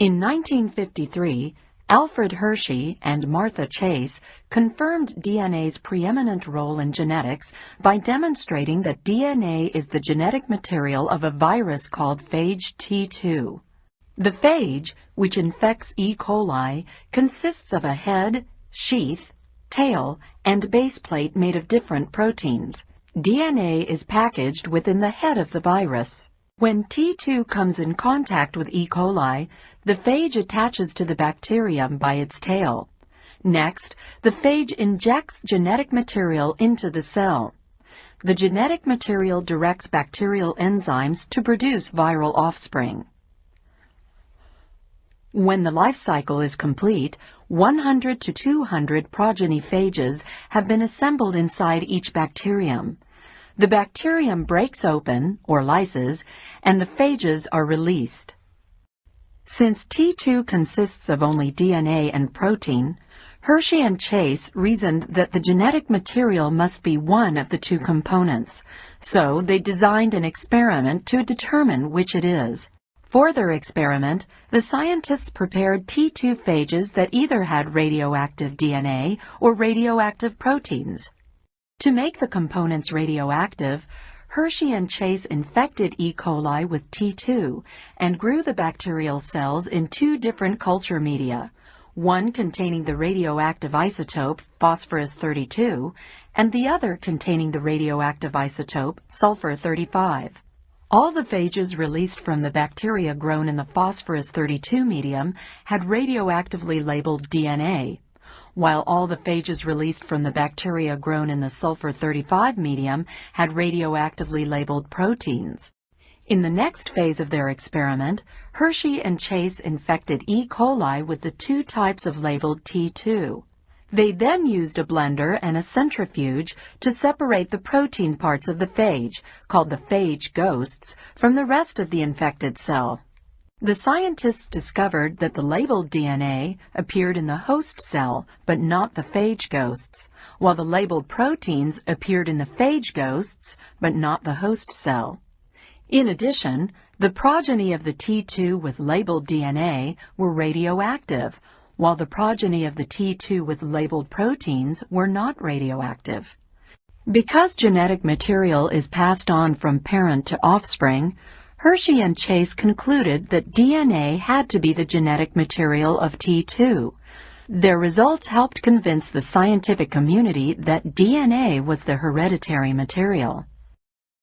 In 1953, Alfred Hershey and Martha Chase confirmed DNA's preeminent role in genetics by demonstrating that DNA is the genetic material of a virus called phage T2. The phage, which infects E. coli, consists of a head, sheath, tail, and base plate made of different proteins. DNA is packaged within the head of the virus. When T2 comes in contact with E. coli, the phage attaches to the bacterium by its tail. Next, the phage injects genetic material into the cell. The genetic material directs bacterial enzymes to produce viral offspring. When the life cycle is complete, 100 to 200 progeny phages have been assembled inside each bacterium. The bacterium breaks open, or lyses, and the phages are released. Since T2 consists of only DNA and protein, Hershey and Chase reasoned that the genetic material must be one of the two components, so they designed an experiment to determine which it is. For their experiment, the scientists prepared T2 phages that either had radioactive DNA or radioactive proteins. To make the components radioactive, Hershey and Chase infected E. coli with T2 and grew the bacterial cells in two different culture media, one containing the radioactive isotope phosphorus-32 and the other containing the radioactive isotope sulfur-35. All the phages released from the bacteria grown in the phosphorus-32 medium had radioactively labeled DNA, while all the phages released from the bacteria grown in the sulfur-35 medium had radioactively labeled proteins. In the next phase of their experiment, Hershey and Chase infected E. coli with the two types of labeled T2. They then used a blender and a centrifuge to separate the protein parts of the phage, called the phage ghosts, from the rest of the infected cell. The scientists discovered that the labeled DNA appeared in the host cell, but not the phage ghosts, while the labeled proteins appeared in the phage ghosts, but not the host cell. In addition, the progeny of the T2 with labeled DNA were radioactive, while the progeny of the T2 with labeled proteins were not radioactive. Because genetic material is passed on from parent to offspring, Hershey and Chase concluded that DNA had to be the genetic material of T2. Their results helped convince the scientific community that DNA was the hereditary material.